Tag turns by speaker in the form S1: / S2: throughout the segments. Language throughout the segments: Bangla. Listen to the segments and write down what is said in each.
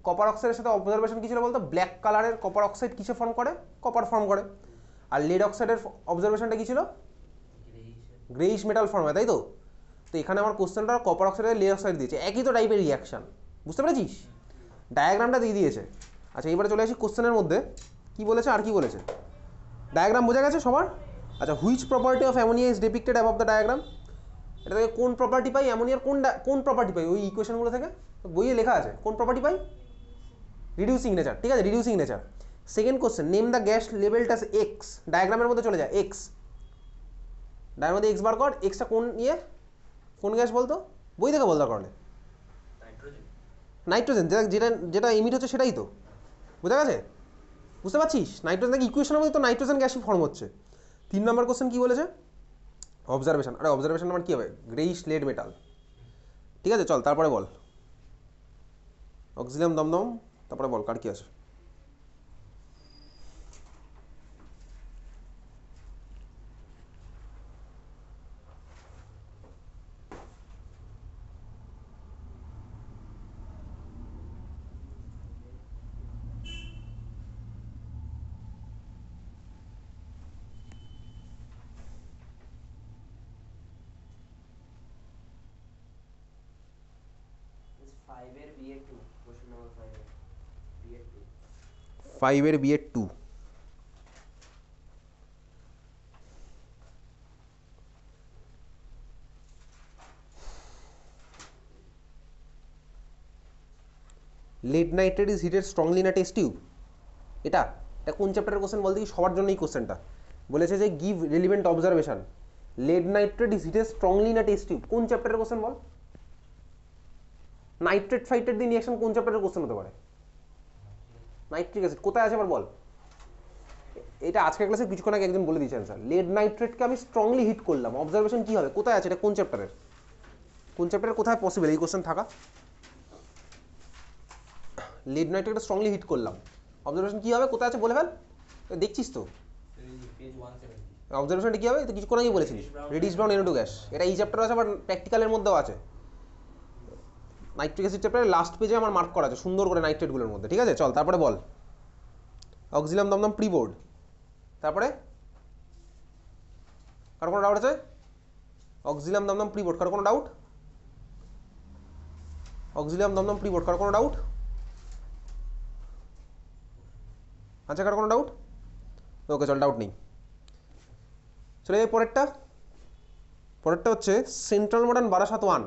S1: কপার অক্সাইডের সাথে অবজারভেশন কী ছিল বলতো, ব্ল্যাক কালারের কপার অক্সাইড কিসে ফর্ম করে, কপার ফর্ম করে। আর লেড অক্সাইডের অবজারভেশনটা কী ছিল, গ্রেইশ মেটাল ফর্ম হয়, তাই তো। তো এখানে আমার কোশ্চেনটা কপার অক্সাইডের লেড অক্সাইড দিয়েছে, একই তো টাইপের রিয়াকশান, বুঝতে পেরেছিস, ডায়াগ্রামটা দিয়ে দিয়েছে। আচ্ছা এবারে চলে আসি কোশ্চেনের মধ্যে, কি বলেছে আর কি বলেছে। ডায়াগ্রাম বোঝা গেছে সবার? আচ্ছা, which property of ammonia is ডিপিক্টেড above the diagram. এটা থেকে কোন প্রপার্টি পাই, অ্যামোনিয়ার কোন প্রপার্টি পাই, ওই ইকুয়েশনগুলো থেকে বইয়ে লেখা আছে কোন প্রপার্টি পাই, রিডিউসিং নেচার, ঠিক আছে, reducing nature. Second question, name the gas levelled as x, ডায়াগ্রামের মধ্যে চলে যায় এক্স, ডায়াগ্রামের মধ্যে এক্স বার কর, এক্সটা কোন কোন গ্যাস বলতো, বই থেকে বল দরকার হলে। নাইট্রোজেন, যেটা যেটা এমিট হচ্ছে সেটাই তো, বুঝা গেছে, বুঝতে পারছিস, নাইট্রোজেন থেকে ইকুয়েশনের মধ্যে তো নাইট্রোজেন গ্যাসই ফর্ম হচ্ছে। 3 নম্বর কোশ্চেন কী বলেছে, অবজারভেশন। আরে অবজারভেশন আমার কী হবে, গ্রেইশ লেড মেটাল, ঠিক আছে। চল তারপরে বল, অক্সিলিয়াম দমদম, তারপরে বল কার কী আছে।
S2: ফাইভের BA two, question number 5 BA two,
S1: 5 BA 2। lead nitrate is heated strongly in a test tube, এটা এটা কোন চ্যাপ্টারের কোশ্চেন বলতে, কি সবার জন্য এই কোশ্চেনটা বলেছে যে give relevant observation, lead nitrate is heated strongly in a test tube, কোন চ্যাপ্টারের কোশ্চেন বল, নাইট্রেট ফাইটের দিয়ে রিঅ্যাকশন কোন চ্যাপ্টারের কোশ্চেন হতে পারে, নাইট্রিক অ্যাসিড কোথায় আছে আবার বল। এটা আজকের ক্লাসে কিছুক্ষণ আগে একজন বলে দিয়েছে অ্যান্সার, লেড নাইট্রেটকে আমি স্ট্রংলি হিট করলাম, অবজারভেশন কি হবে, কোথায় আছে, এটা কোন চ্যাপ্টারের, কোন চ্যাপ্টারের কোথায় পসিবল এই কোশ্চেন থাকা, লেড নাইট্রেটকে স্ট্রংলি হিট করলাম, অবজারভেশন কি হবে, কোথায় আছে বলে ফেল, দেখছিস তো অবজারভেশনটা কি হবে, তো কিছুক্ষণ আগে বলেছিলিস, রেডিশ ব্রাউন NO2 গ্যাস, এটা এই চ্যাপ্টারে আছে, আবার প্র্যাকটিক্যালের মধ্যেও আছে, নাইট্রিক অ্যাসিড চ্যাপ্টারের লাস্ট পেজে আমার মার্ক করা আছে সুন্দর করে নাইট্রেটগুলোর মধ্যে, ঠিক আছে। চল তারপরে বল, অক্সিলিয়াম দমদম প্রিবোর্ড, তারপরে কার কোনো ডাউট আছে, অক্সিলিয়াম দমদম প্রিবোর্ড, কার কোনো ডাউট, অক্সিলিয়াম দমদম প্রিবোর্ড, কার কোনো ডাউট, আচ্ছা কার কোনো ডাউট, ওকে চল ডাউট নেই, চলে যাই পরেরটা। পরেরটা হচ্ছে সেন্ট্রাল মডার্ন বারাসাত 1,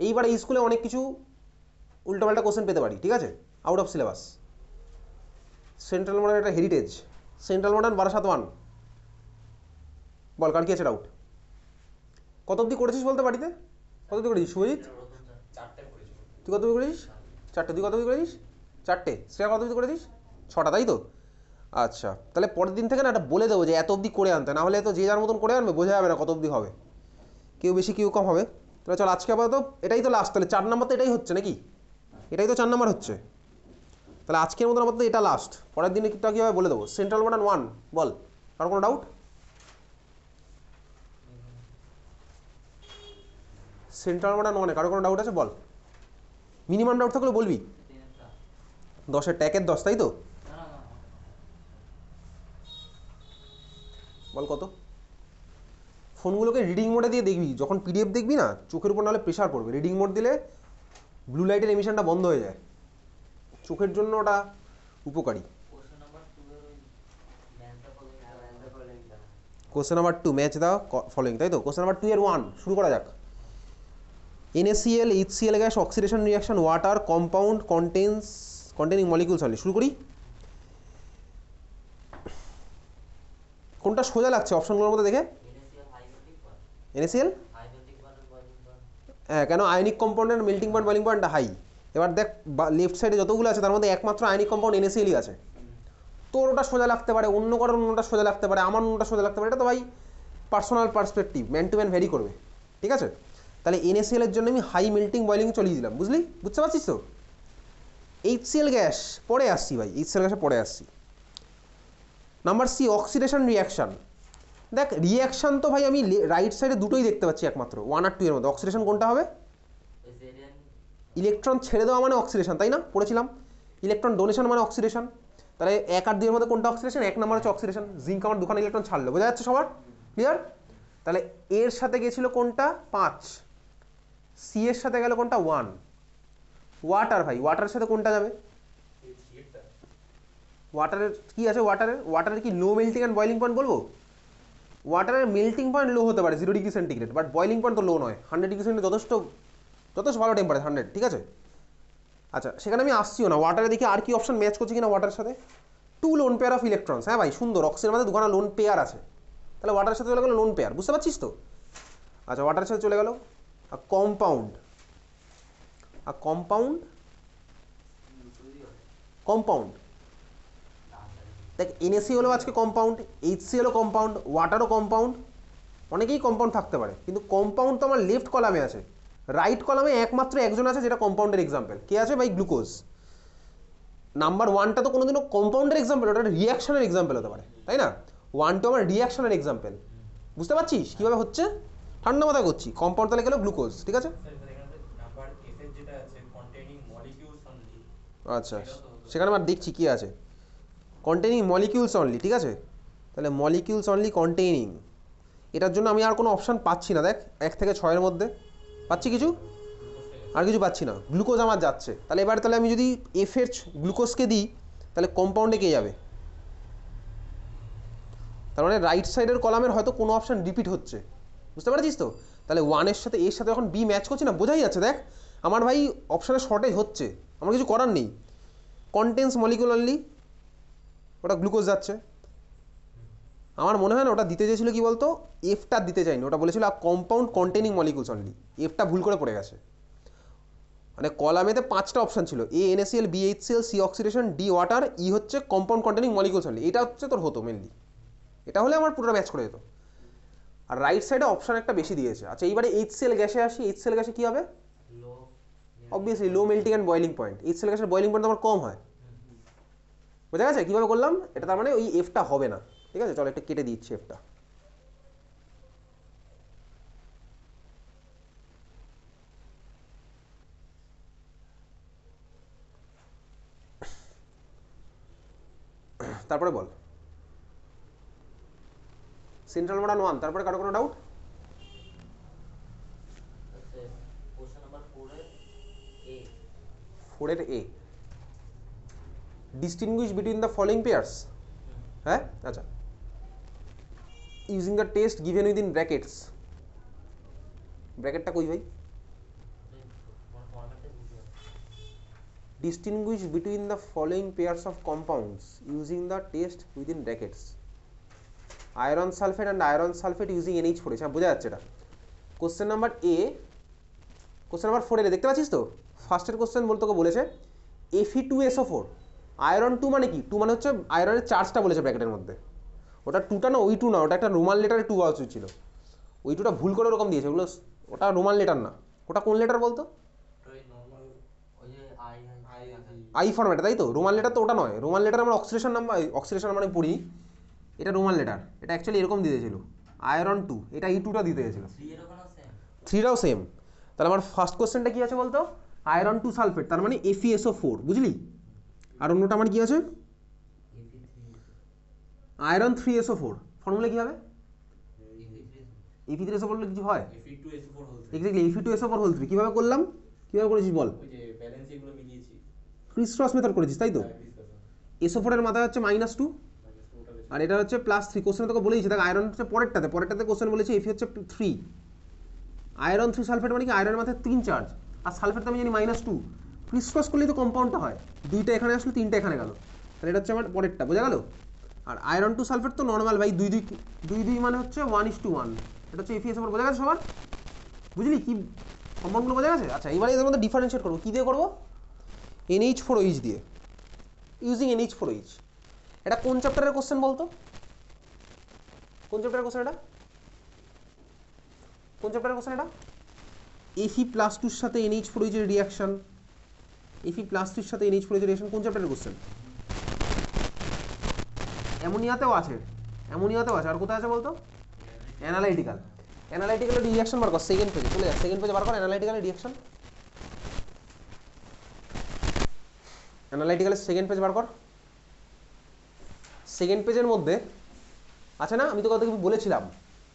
S1: এইবার এই স্কুলে অনেক কিছু উল্টোপাল্টা কোশ্চেন পেতে পারি, ঠিক আছে, out of syllabus. Central modern একটা হেরিটেজ, সেন্ট্রাল মডার্ন বারাসাত 1, বল কার কি আছে ডাউট, কত অবধি করেছিস বলতে বাড়িতে, কত অবধি করেছিস শুভজিৎ, তুই কত অবধি করেছিস, 4টে, তুই কত অবধি করেছিস, 4টে, শ্রেয়া কত অবধি করেছিস, 6টা, তাই তো। আচ্ছা তাহলে পরের দিন থেকে না একটা বলে দেবো যে এত অবধি করে আনতে, না হলে তো যে যার মতন করে আনবে, বোঝা যাবে না কত অবধি হবে, কেউ বেশি কেউ কম হবে। তাহলে চল আজকে আপাতত এটাই তো লাস্ট, তাহলে 4 নাম্বার তো এটাই হচ্ছে নাকি, এটাই তো 4 নাম্বার হচ্ছে, তাহলে আজকের মতন আপাতত এটা লাস্ট, পরের দিনে কিটা কীভাবে বলে দেবো। সেন্ট্রাল মডার্ন 1 বল, কার কোনো ডাউট, সেন্ট্রাল মডার্ন 1-এ কারো কোনো ডাউট আছে বল, মিনিমাম ডাউট থাকলে বলবি, 10-এর ট্যাকের 10, তাই তো, বল কত। ফোনগুলোকে রিডিং মোডে দিয়ে দেখবি, যখন PDF দেখবি না চোখের উপর নাহলে প্রেশার পড়বে, রিডিং মোড দিলে ব্লু লাইটের এমিশনটা বন্ধ হয়ে যায়, চোখের জন্য ওটা উপকারী। কোশ্চেন নাম্বার 2, ম্যাচ দাও ফলোইং, তাই তো। কোশ্চেন নাম্বার 2 এর 1 শুরু করা যাক। NaCl HCl gas oxidation reaction water compound containing molecules only, শুরু করি। কোনটা সোজা লাগছে অপশনগুলোর মধ্যে দেখে, NaCl, হ্যাঁ কেন, আয়নিক কম্পাউন্ডের মেল্টিং পয়েন্ট বয়েলিং পয়েন্টটা হাই। এবার দেখ লেফট সাইডে যতগুলো আছে তার মধ্যে একমাত্র আয়নিক কম্পাউন্ড NaClই আছে, তোর ওটা সোজা লাগতে পারে, অন্য কারোর অন্যটা সোজা লাগতে পারে, আমার অন্যটা সোজা লাগতে পারে, এটা তো ভাই personal perspective, man to man vary করবে, ঠিক আছে। তাহলে NaCl এর জন্য আমি হাই মেল্টিং বয়েলিং চলিয়ে দিলাম, বুঝলি, বুঝতে পারছিস তো। HCl গ্যাস পরে আসছি ভাই, HCl গ্যাসে পরে আসছি। নাম্বার C অক্সিডেশন রিয়াকশান, দেখ রিয়াকশান তো ভাই আমি রাইট সাইডে দুটোই দেখতে পাচ্ছি একমাত্র, 1 আর 2 এর মধ্যে। অক্সিডেশন কোনটা হবে, ইলেকট্রন ছেড়ে দেওয়া মানে অক্সিডেশন, তাই না, পড়েছিলাম। ইলেকট্রন ডোনেশন মানে অক্সিডেশন, তাহলে 1 আর 2 এর মধ্যে কোনটা অক্সিডেশন? 1 নাম্বার হচ্ছে অক্সিডেশন, জিঙ্ক আমার দুখানা ইলেকট্রন ছাড়লো, বোঝা যাচ্ছে সবার? ক্লিয়ার? তাহলে এর সাথে গেছিল কোনটা? 5, সি এর সাথে গেল কোনটা? 1। ওয়াটার ভাই, ওয়াটারের সাথে কোনটা যাবে? ওয়াটারের কি আছে? ওয়াটারের কি লো মেল্টিং অ্যান্ড বয়লিং পয়েন্ট বলবো? ওয়াটারের মেল্টিং পয়েন্ট লো হতে পারে 0 degree centigrade, but boiling point তো লো নয়। 100 ডিগ্রি সেন্টিগ্রেড যথেষ্ট ভালো টেম্পারেচার, 100, ঠিক আছে? আচ্ছা, সেখানে আমি আসছিও না। ওয়াটারে দেখি আর কি অপশন ম্যাচ করছে কিনা ওয়াটারের সাথে। 2 লোন পেয়ার অফ ইলেকট্রনস, হ্যাঁ ভাই সুন্দর, অক্সিজেনের মধ্যে দুখানা লোন পেয়ার আছে, তাহলে ওয়াটারের সাথে চলে গেল লোন পেয়ার, বুঝতে পারছিস তো? আচ্ছা, ওয়াটারের সাথে চলে গেল কম্পাউন্ড। কম্পাউন্ড দেখ, NaC হলো আজকে কম্পাউন্ড, HC হলো কম্পাউন্ড, ওয়াটারও কম্পাউন্ড, অনেকেই কম্পাউন্ড থাকতে পারে, কিন্তু কম্পাউন্ড তো আমার লেফট কলামে আছে, রাইট কলামে একমাত্র একজন আছে যেটা কম্পাউন্ডের এক্সাম্পল। কে আছে ভাই? গ্লুকোজ। নাম্বার 1টা তো কোনোদিনও কম্পাউন্ডের এক্সাম্পল, ওটা রিয়াকশনের এক্সাম্পল হতে পারে, তাই না? 1 তো আমার রিয়াকশনের এক্সাম্পল, বুঝতে পারছিস কীভাবে হচ্ছে? ঠান্ডা মাথা করছি। কম্পাউন্ড তাহলে গেল গ্লুকোজ, ঠিক আছে? আচ্ছা, সেখানে আমার দেখছি কি আছে, কন্টেইনিং মলিকিউলস অনলি, ঠিক আছে? তাহলে মলিকিউলস অনলি কন্টেইনিং, এটার জন্য আমি আর কোনো অপশান পাচ্ছি না। দেখ 1 থেকে 6 এর মধ্যে পাচ্ছি কিছু, আর কিছু পাচ্ছি না। গ্লুকোজ আমার যাচ্ছে, তাহলে এবার তাহলে আমি যদি এফের গ্লুকোজকে দিই তাহলে কম্পাউন্ডে কে যাবে? তার মানে রাইট সাইডের কলামের হয়তো কোনো অপশান রিপিট হচ্ছে, বুঝতে পারছিস তো? তাহলে 1 সাথে এর সাথে যখন বি ম্যাচ করছি না, বোঝাই যাচ্ছে। দেখ আমার ভাই অপশানের শর্টেজ হচ্ছে, আমার কিছু করার নেই। কন্টেন্স মলিকিউল অনলি, ওটা গ্লুকোজ যাচ্ছে। আমার মনে হয় না ওটা দিতে চেয়েছিল কি বলতো, এফটা দিতে চাইনি, ওটা বলেছিল কম্পাউন্ড কন্টেনিং মলিকিউলস অনলি, এফটা ভুল করে পড়ে গেছে। মানে কলামেতে 5টা অপশান ছিল, A NaCl, B HCl, C oxidation, D water, E হচ্ছে কম্পাউন্ড কন্টেনিং মলিকিউলস অনলি। এটা হচ্ছে তোর হতো মেনলি, এটা হলে আমার পুরোটা ম্যাচ করে যেত। আর রাইট সাইডে অপশান একটা বেশি দিয়েছে। আচ্ছা, এইবারে HCl গ্যাসে আসি। HCl গ্যাসে কী হবে? Obviously low melting and boiling point. HCl গ্যাসের বয়লিং পয়েন্ট আমার কম হয়, বোঝা গেছে কীভাবে করলাম এটা? তার মানে ওই এফটা হবে না, ঠিক আছে? চলো একটা কেটে দিচ্ছি এফটা। তারপরে বল, সেন্ট্রাল মডার্ন 1, তারপরে কারো কোনো ডাউট?
S2: কোশ্চেন নাম্বার
S1: 4 এর A, distinguish between the following pairs, হ্যাঁ? আচ্ছা, using the test given within brackets, ব্র্যাকেটটা কই ভাই? Distinguish between the following pairs of compounds using the test within brackets, iron sulphate and iron sulphate using NH4, হ্যাঁ বোঝা যাচ্ছে এটা। কোশ্চেন নাম্বার 4 এ দেখতে পাচ্ছিস তো, ফার্স্টের কোশ্চেন তোকে বলেছে Fe2SO4, আয়রন 2 মানে কি? 2 মানে হচ্ছে আয়রনের চার্জটা বলেছে ব্র্যাকেটের মধ্যে, ওটা 2টা না, ওই 2 না, ওটা একটা রোমান লেটারে 2 হওয়া উচিত ছিল, ওই 2টা ভুল করে ওরকম দিয়েছে, ওগুলো ওটা রোমান লেটার না, ওটা কোন লেটার বলতো? আই ফরম্যাটে, তাই তো? রোমান লেটার তো ওটা নয়, রোমান লেটার আমরা অক্সিডেশন নাম্বার, অক্সিডেশন মানে পড়ি, এটা রোমান লেটার, এটা অ্যাকচুয়ালি এরকম দিয়ে দিয়েছিল আয়রন 2, এটা E2টা দিতে গেছিল, 3টাও সেম। তাহলে আমার ফার্স্ট কোশ্চেনটা কি আছে বলতো? আয়রন 2 সালফেট, তার মানে FeSO4, বুঝলি? আর অন্যটা আমার কি আছে? আয়রন 3SO4, ফর্মুলা কি হবে? Fe3SO4 বললে কিছু হয়? Exactly, Fe2SO4 whole 3। কীভাবে করলাম, কীভাবে করেছিস বল? ক্রিস ক্রস মেথড করেছিস, তাই তো? SO4 এর মাথায় হচ্ছে -2 আর এটা হচ্ছে +3। কোশ্চেনে তোকে বলেইছে, দেখ আয়রন হচ্ছে পরেরটাতে কোশ্চেন বলেছে Fe হচ্ছে 3, আয়রন 3 সালফেট মানে কি? আয়রনের মাথায় 3 চার্জ, আর সালফেট তো আমি জানি -2, ক্রিস ক্রস করলেই তো কম্পাউন্ডটা হয়, 2টা এখানে আসলো, 3টা এখানে গেল, তাহলে এটা হচ্ছে আমার পরেরটা, বোঝা গেল? আর আয়রন 2 সালফেট তো নর্মাল ভাই, 2 মানে হচ্ছে 1:1, এটা হচ্ছে FeSO4, বোঝা গেছে সবার? বুঝলি কি কম্পাউন্ডগুলো, বোঝা গেছে? আচ্ছা, এবারে এদের মধ্যে ডিফারেন্সিয়েট করবো, কী দিয়ে করবো? NH4OH দিয়ে, ইউজিং NH4OH। এটা কোন চ্যাপ্টারের কোশ্চেন বলতো? কোন চ্যাপ্টারের কোশ্চেন এটা? কোন চ্যাপ্টারের কোশ্চেন এটা? Fe+2 এর সাথে NH4OH এর রিয়াকশন, Fe+2 এর সাথে NH4OH এর রিয়াকশন কোন চ্যাপ্টারের কোশ্চেন? অ্যামোনিয়াতেও আছে, আর কোথায় আছে বলতো? অ্যানালাইটিক্যালের রিয়াকশন বার কর, সেকেন্ড পেজে চলে যা, সেকেন্ড পেজে বার কর অ্যানালাইটিক্যালের রিয়াকশন। অ্যানালাইটিক্যালের সেকেন্ড পেজ বার কর। সেকেন্ড পেজের মধ্যে আছে না, আমি তোকে বলেছিলাম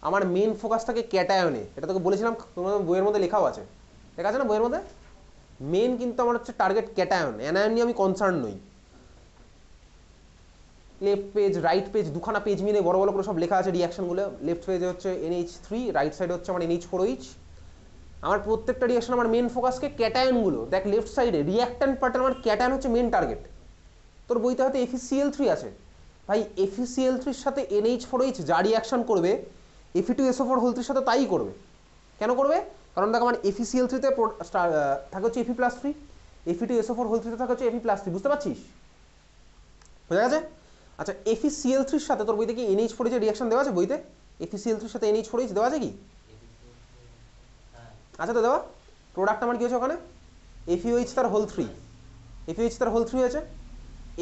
S1: আমার মেন ফোকাস থাকে ক্যাটায়নে, এটা তোকে বলেছিলাম, তোমাদের বইয়ের মধ্যে লেখাও আছে, লেখা আছে না বইয়ের মধ্যে। মেন কিন্তু আমার হচ্ছে টার্গেট ক্যাটায়ন, অ্যানায়ন নিয়ে আমি কনসার্ন নই। লেফট পেজ রাইট পেজ দুখানা পেজ মিলে বড় বড় করে সব লেখা আছে রিয়াকশনগুলো। লেফট পেজে হচ্ছে NH3, রাইট সাইডে হচ্ছে আমার NH4OH। আমার প্রত্যেকটা রিয়াকশন আমার মেন ফোকাসকে ক্যাটায়নগুলো দেখ। লেফট সাইডে রিয়াক্ট্যান্ট পার্টের আমার ক্যাটায়ন হচ্ছে মেন টার্গেট। তোর বইতে হয়তো FeCl3 আছে, ভাই FeCl3 সাথে NH4OH যা রিয়াকশন করবে Fe2SO4 সাথে তাই করবে। কেন করবে? কারণ দেখ আমার FeCl3 তে থাকে হচ্ছে Fe+3, Fe2SO4 থাকে হচ্ছে Fe+3, বুঝতে পারছিস? বোঝা গেছে? আচ্ছা, FeCl3 এর সাথে তোর বইতে কি NH4OH এর রিয়াকশন দেওয়া আছে বইতে? FeCl3 এর সাথে NH4OH দেওয়া আছে কি? আচ্ছা তো দেওয়া। প্রোডাক্ট আমার কি হচ্ছে ওখানে? FeOH তার হোল 3, FeOH তার হোল 3 হয়েছে।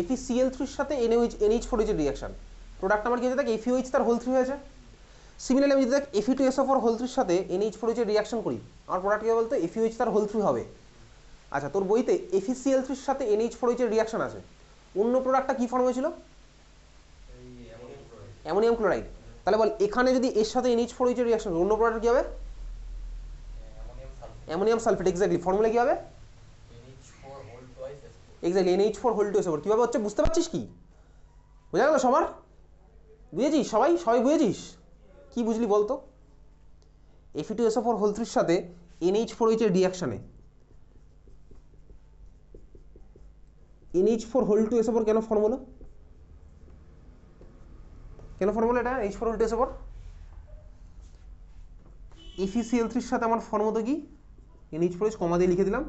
S1: FeCl3 এর সাথে NH4OH এর রিয়াকশন, প্রোডাক্ট আমার কি হয়েছে? দেখ FeOH তার হোল 3 হয়েছে। সিমিলারলি আমি যদি দেখ Fe2SO4 এর সাথে NH4OH এর রিয়াকশন করি, আমার প্রোডাক্ট কি বলতে FeOH তার হোল 3 হবে। আচ্ছা, তোর বইতে FeCl3 এর সাথে NH4OH এর রিয়াকশন আছে, অন্য প্রোডাক্টটা কি ফর্ম হয়েছিল? Ammonium chloride. তাহলে বল এখানে যদি এর সাথে NH4OH এর রিয়াকশন, অন্য প্রোডাক্ট কি হবে? Ammonium sulphate. এক্স্যাক্টলি, ফর্মুলা কি হবে? এক্স্যাক্টলি NH4 কিভাবে হচ্ছে বুঝতে পারছিস কি? বোঝা গেল সবার? বুঝেছিস সবাই? সবাই বুঝেছিস? কি বুঝলি বলতো? Fe2SO4 সাথে NH4OH এর রিয়াকশনে NH4 কেন ফর্ম হলো? কেন ফর্ম হলো এটা NH4 FeCl3 এর সাথে আমার ফর্ম হতো কি? NH4OH কমা দিয়ে লিখে দিলাম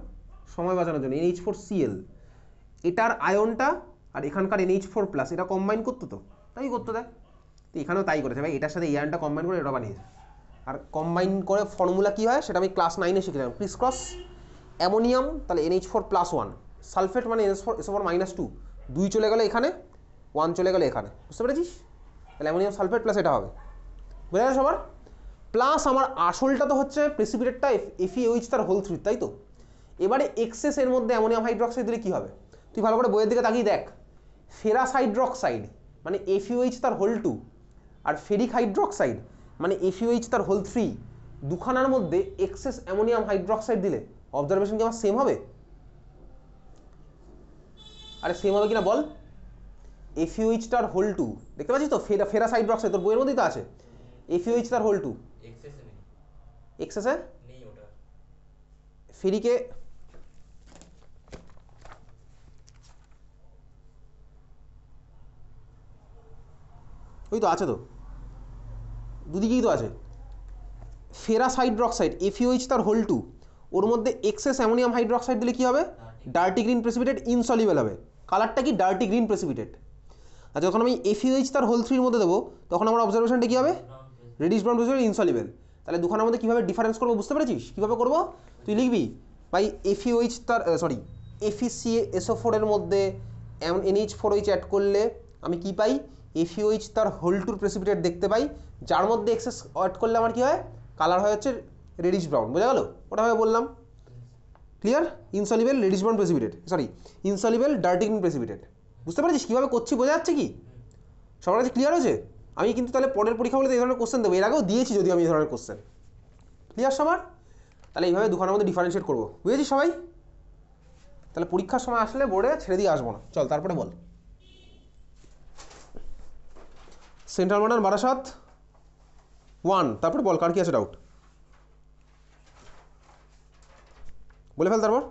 S1: সময় বাঁচানোর জন্য, NH4Cl। এটার আয়নটা আর এখানকার NH4+, এটা কম্বাইন করতো, তো তাই করতো দেখ। তো এখানেও তাই করেছে ভাই, এটার সাথে এই আয়নটা কম্বাইন করে এটা বানিয়েছে। আর কম্বাইন করে ফর্মুলা কি হয় সেটা আমি ক্লাস 9-এ শিখেছিলাম। ক্রিস ক্রস অ্যামোনিয়াম, তাহলে NH4+1, সালফেট মানে SO4-2, 2 চলে গেলে এখানে, 1 চলে গেলে এখানে, বুঝতে পেরেছিস? তাহলে অ্যামোনিয়াম সালফেট প্লাস এটা হবে। বোঝা গেল সবার? প্লাস আমার আসলটা তো হচ্ছে প্রেসিপিটেটটা FeOH তার হোল 3, তাই তো? এবারে এক্সেস এর মধ্যে অ্যামোনিয়াম হাইড্রোক্সাইড দিলে কি হবে? তুই ভালো করে বইয়ের দিকে তাকিয়ে দেখ। ফেরাস হাইড্রোক্সাইড মানে FeOH তার হোল 2, আর ফেরিক হাইড্রোক্সাইড মানে FeOH তার হোল 3, দুখানার মধ্যে এক্সেস অ্যামোনিয়াম হাইড্রোক্সাইড দিলে অবজারভেশন কি আমার সেম হবে? আরে সেম হবে কিনা বল? FeOH তার হোল 2 দেখতে পাচ্ছিস তো, ফেরাস হাইড্রোক্সাইড তোর বইয়ের মধ্যেই তো আছে, FeOH তার হোল 2। এক্সেসে ফেরিকে ওই তো আছে, তো দুদিকেই তো আছে। ফেরাস হাইড্রোক্সাইড FeOH তার হোল 2, ওর মধ্যে এক্সেস অ্যামোনিয়াম হাইড্রোক্সাইড দিলে কি হবে? ডার্টি গ্রিন প্রেসিপিটেট, ইনসলিবল হবে। কালারটা কি? Dirty green precipitate. আর যখন আমি FeOH তার হোল 3 এর মধ্যে দেবো, তখন আমার অবজারভেশনটা কি হবে? Radish brown precipitate, insoluble. তাহলে দুখানার মধ্যে কীভাবে ডিফারেন্স করবো বুঝতে পেরেছিস? কীভাবে করবো? তুই লিখবি ভাই FeOH তার FeCSO4 এর মধ্যে NH4OH অ্যাড করলে আমি কি পাই? FeOH তার হোল 2 প্রেসিপিটেট দেখতে পাই, যার মধ্যে এক্সেস অ্যাড করলে আমার কি হয়? কালার হয় হচ্ছে রেডিশ ব্রাউন। বোঝা গেল? ওটা ভাবে বললাম, clear? Insoluble radish brown precipitate, insoluble dirty green precipitate. বুঝতে পারছিস কীভাবে করছি? বোঝা যাচ্ছে কি? সবার কাছে ক্লিয়ার হয়েছে? আমি কিন্তু তাহলে পরের পরীক্ষাগুলোতে এই ধরনের কোশ্চেন দেবো, এর আগেও দিয়েছি যদি আমি এই ধরনের কোশ্চেন। ক্লিয়ার সবার? তাহলে এইভাবে দুখানার মধ্যে ডিফারেন্সিয়েট করবো, বুঝেছিস সবাই? তাহলে পরীক্ষার সময় আসলে বোর্ডে ছেড়ে দিয়ে আসবো না। চল তারপরে বল। সেন্ট্রাল মডার্ন বারাসাত 1, তারপরে বল কার কি আছে ডাউট, বলে ফেল তারপর।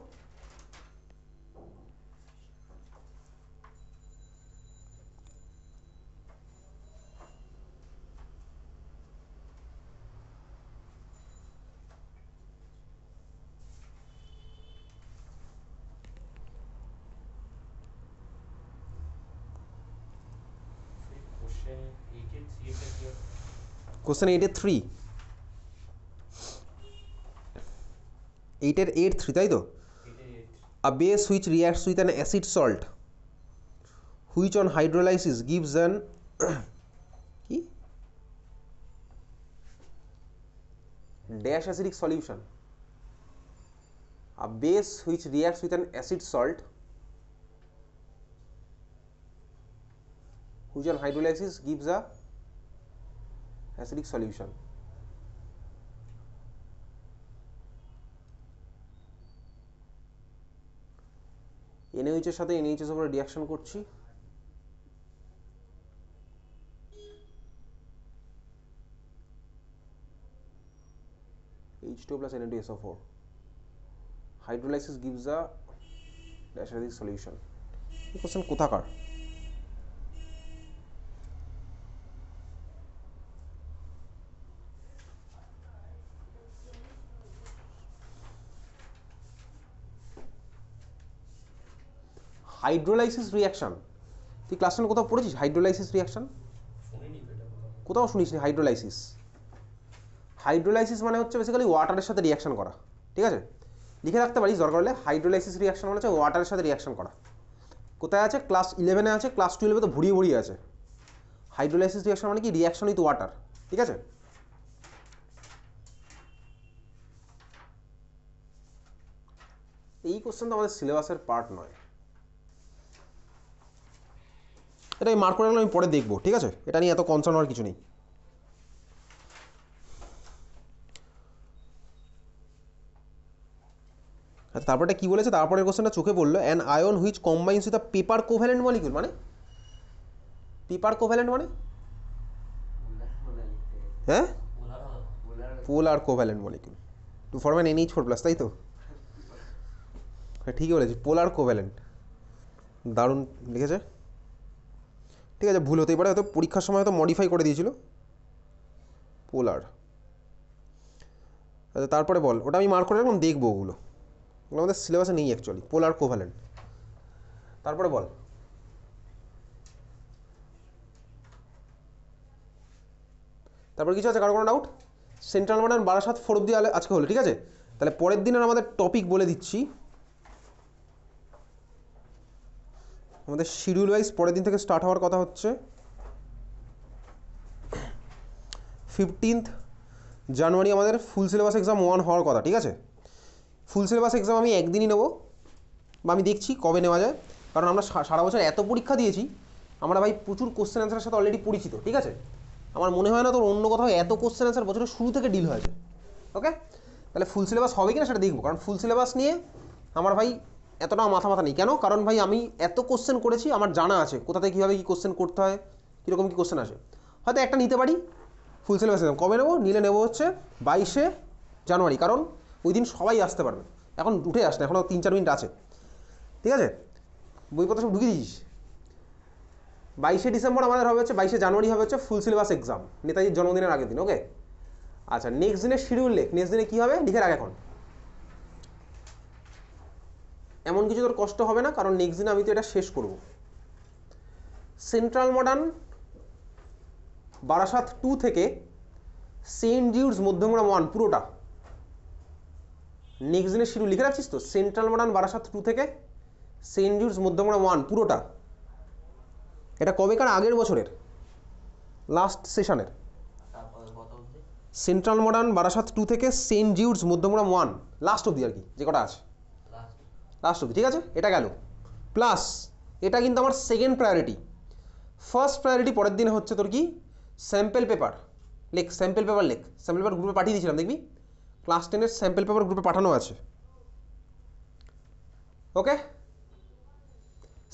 S1: কোশ্চেন 8-এর 3, 8-এর 8-3, তাই তো? A base which reacts with an acid salt which on hydrolysis gives an কি dash acidic solution. A base which reacts with an acid salt which on hydrolysis gives a acidic solution. NaOH এর সাথে NaHS এর উপরে রিঅ্যাকশন করছি, H2O plus Na2SO4. Hydrolysis gives a acidic solution. এই কোশ্চেন কোথাকার? হাইড্রোলাইসিস রিঅ্যাকশন, তুই ক্লাস 10 কোথাও পড়েছিস হাইড্রোলাইসিস রিঅ্যাকশন? কোথাও শুনিস নি হাইড্রোলাইসিস। হাইড্রোলাইসিস মানে হচ্ছে বেসিক্যালি ওয়াটারের সাথে রিঅ্যাকশন করা, ঠিক আছে? লিখে রাখতে পারিস দরকার হলে, হাইড্রোলাইসিস রিঅ্যাকশন মানে হচ্ছে ওয়াটারের সাথে রিঅ্যাকশন করা। কোথায় আছে? ক্লাস 11-এ আছে, ক্লাস 12-এ তো ভুড়িয়ে ভুড়িয়ে আছে। হাইড্রোলাইসিস রিঅ্যাকশন মানে কি? রিঅ্যাকশন উইথ ওয়াটার, ঠিক আছে? এই কোশ্চেন তো আমাদের সিলেবাসের পার্ট নয়, এটা আমি মার্ক করে রাখলাম, আমি পরে দেখবো, ঠিক আছে? এটা নিয়ে এত কনসার্ন হওয়ার কিছু নেই। আচ্ছা, তারপরে কি বলেছে? তারপরের কোশ্চেনটা চোখে পড়লো, an ion which combines with a paper covalent molecule. মানে পেপার কোভ্যালেন্ট মানে হ্যাঁ, polar covalent molecule to form an NH4+, তাই তো? হ্যাঁ, ঠিকই বলেছি, পোলার কোভ্যালেন্ট। দারুণ লিখেছে, ঠিক আছে? ভুল হতেই পারে, হয়তো পরীক্ষার সময় হয়তো মডিফাই করে দিয়েছিল, পোলার। আচ্ছা, তারপরে বল, ওটা আমি মার্ক করে রাখলাম, দেখবো ওগুলো, ওগুলো আমাদের সিলেবাসে নেই অ্যাকচুয়ালি, পোলার কোভ্যালেন্ট। তারপরে বল, তারপরে কিছু আছে কারো কোনো ডাউট? সেন্ট্রাল মডার্ন বারাসাত 4 অব্দি আজকে হলো, ঠিক আছে? তাহলে পরের দিনের আমাদের টপিক বলে দিচ্ছি, আমাদের শিডিউল ওয়াইজ পরের দিন থেকে স্টার্ট হওয়ার কথা হচ্ছে 15th জানুয়ারি আমাদের ফুল সিলেবাস এক্সাম 1 হওয়ার কথা, ঠিক আছে? ফুল সিলেবাস এক্সাম আমি একদিনই নেবো, বা আমি দেখছি কবে নেওয়া যায়, কারণ আমরা সারা বছর এত পরীক্ষা দিয়েছি, আমরা ভাই প্রচুর কোশ্চেন অ্যান্সারের সাথে অলরেডি পরিচিত, ঠিক আছে? আমার মনে হয় না তোর অন্য কোথাও এত কোশ্চেন অ্যান্সার বছরের শুরু থেকে ডিল হয়েছে। ওকে, তাহলে ফুল সিলেবাস হবে কিনা সেটা দেখবো, কারণ ফুল সিলেবাস নিয়ে আমার ভাই এতটা মাথা নেই। কেন? কারণ ভাই আমি এত কোশ্চেন করেছি, আমার জানা আছে কোথা থেকে কীভাবে কী কোশ্চেন করতে হয়, কীরকম কী কোশ্চেন আসে। হয়তো একটা নিতে পারি ফুল সিলেবাস এক্সাম। কবে নেবো? নিলে নেবো হচ্ছে 22শে জানুয়ারি, কারণ ওই দিন সবাই আসতে পারবে। এখন উঠে আসলে এখনও 3-4 মিনিট আছে, ঠিক আছে? বইপত্র সব ঢুকিয়ে দিস। 22শে ডিসেম্বর আমাদের হবে হচ্ছে, 22শে জানুয়ারি হবে হচ্ছে ফুল সিলেবাস এক্সাম, নেতাজির জন্মদিনের আগের দিন। ওকে, আচ্ছা, নেক্সট দিনের শিডিউল লেখ। নেক্সট দিনে কী হবে লিখে রাখ এখন। এমন কিছু তোর কষ্ট হবে না, কারণ নেক্সট দিনে আমি তো এটা শেষ করব। সেন্ট্রাল মডার্ন বারাসাত 2 থেকে সেন্ট জিউডস মধ্যমগ্রাম 1 পুরোটা নেক্সট দিনের শিডিউল লিখে রাখছিস তো? সেন্ট্রাল মডার্ন বারাসাত 2 থেকে সেন্ট জিউডস মধ্যমগ্রাম 1 পুরোটা। এটা কবেকার? আগের বছরের লাস্ট সেশনের। সেন্ট্রাল মডার্ন বারাসাত 2 থেকে সেন্ট জিউডস মধ্যমগ্রাম 1 লাস্ট অবধি আর কি, যে কটা আছে লাস্ট অবধি, ঠিক আছে? এটা গেল। প্লাস এটা কিন্তু আমার সেকেন্ড প্রায়োরিটি। ফার্স্ট প্রায়োরিটি পরের দিনে হচ্ছে তোর কি? স্যাম্পেল পেপার লেখ, স্যাম্পেল পেপার লেখ। স্যাম্পেল পেপার গ্রুপে পাঠিয়ে দিয়েছিলাম, দেখবি ক্লাস 10-এর স্যাম্পেল পেপার গ্রুপে পাঠানো আছে। ওকে,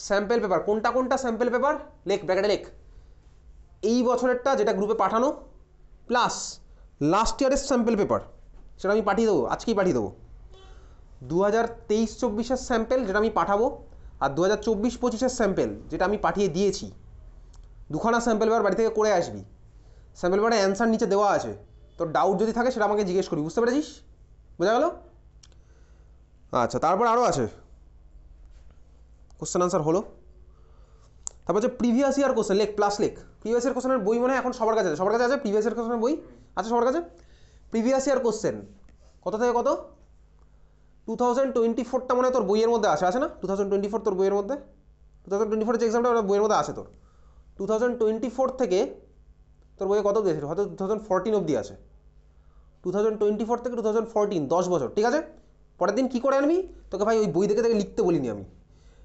S1: স্যাম্পেল পেপার কোনটা কোনটা স্যাম্পেল পেপার লেখ, ব্র্যাকেটে লেখ। এই বছরেরটা যেটা গ্রুপে পাঠানো, প্লাস লাস্ট ইয়ারের স্যাম্পেল পেপার, সেটা আমি পাঠিয়ে দেবো, আজকেই পাঠিয়ে দেবো। 2023-24-এর স্যাম্পেল যেটা আমি পাঠাবো, আর 2024-25-এর স্যাম্পেল যেটা আমি পাঠিয়ে দিয়েছি। দুখানা স্যাম্পেল পেপার বাড়ি থেকে করে আসবি। স্যাম্পেল পেপারে অ্যান্সার নিচে দেওয়া আছে, তোর ডাউট যদি থাকে সেটা আমাকে জিজ্ঞেস করবি। বুঝতে পেরেছিস? বোঝা গেল? আচ্ছা, তারপর আরও আছে কোশ্চেন আনসার হলো। তারপর হচ্ছে প্রিভিয়াস ইয়ার কোশ্চেন লেখ, প্লাস লেখ। প্রিভিয়াস ইয়ার কোশ্চেনের বই মনে হয় এখন সবার কাছে আছে, সবার কাছে আছে প্রিভিয়াস ইয়ার কোশ্চেনের বই আছে সবার কাছে। প্রিভিয়াস ইয়ার কোশ্চেন কত থেকে কত? 2024টা মনে হয় তোর বইয়ের মধ্যে আছে না? 2024 তোর বইয়ের মধ্যে, 2024 যে এক্সামটা ওটা বইয়ের মধ্যে আছে তোর। 2024 থেকে তোর বইয়ে কত অবধি আছে? হয়তো 2014 অবধি আছে। 2024 থেকে 2014, 10 বছর, ঠিক আছে? পরের দিন কী করে আনবি? তোকে ভাই ওই বই দেখে লিখতে বলিনি আমি।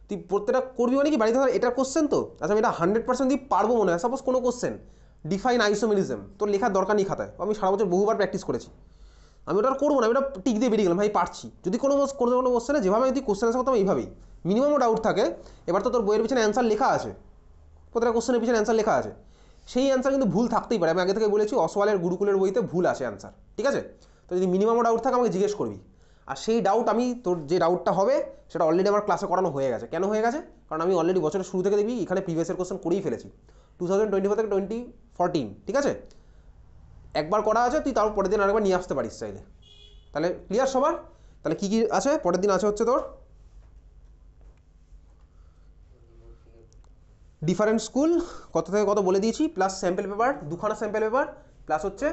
S1: তুই তুই প্রত্যেকটা করবি মানে কি বাড়িতে ধর এটা কোশ্চেন তো, আচ্ছা আমি এটা 100% দিয়ে পারবো মনে হয়, সাপোজ কোনো কোশ্চেন ডিফাইন আইসোমেরিজম, তোর লেখার দরকার নেই খাতায়, আমি সারা বছর বহুবার প্র্যাকটিস করেছি, আমি ওটা আর করবো না, আমি ওটা টিক দিয়ে বেরিয়ে গেলাম, ভাই পারছি। যদি কোনো কোশ্চেনে যেভাবে যদি কোশ্চেন আসা করতাম এইভাবেই, মিনিমামও ডাউট থাকে, এবার তো তোর বইয়ের পিছনে অ্যান্সার লেখা আছে, প্রত্যেকটা কোশ্চেনের পিছনে অ্যান্সার লেখা আছে, সেই অ্যান্সার কিন্তু ভুল থাকতেই পারে, আমি আগে থেকে বলেছি অসওয়ালের গুরুকুলের বইতে ভুল আসে অ্যান্সার, ঠিক আছে? তো যদি মিনিমামও ডাউট থাকে আমাকে জিজ্ঞেস করবি, আর সেই ডাউট আমি তোর যে ডাউটটা হবে সেটা অলরেডি আমার ক্লাসে করানো হয়ে গেছে। কেন হয়ে গেছে? কারণ আমি অলরেডি বছরের শুরু থেকে দেখবি এখানে প্রিভিয়াসের কোশ্চেন করেই ফেলেছি 2024 থেকে 2014, ঠিক আছে? একবার করা আছে, তুই তার পরের দিন আরেকবার নিয়ে আসতে পারিস চাইলে। তাহলে ক্লিয়ার সবার? তাহলে কী কী আছে পরের দিন? আছে হচ্ছে তোর ডিফারেন্ট স্কুল কত থেকে কত বলে দিয়েছি, প্লাস স্যাম্পল পেপার, দুখানা স্যাম্পল পেপার, প্লাস হচ্ছে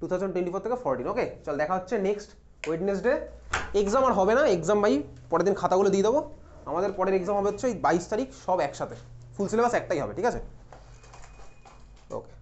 S1: 2024 থেকে 14। ওকে, চল দেখা হচ্ছে নেক্সট ওয়েডনেসডে। এক্সাম আর হবে না, এক্সাম ভাই পরের দিন খাতাগুলো দিয়ে দেবো। আমাদের পরের এক্সাম হবে হচ্ছে 22 তারিখ, সব একসাথে, ফুল সিলেবাস একটাই হবে, ঠিক আছে? ওকে।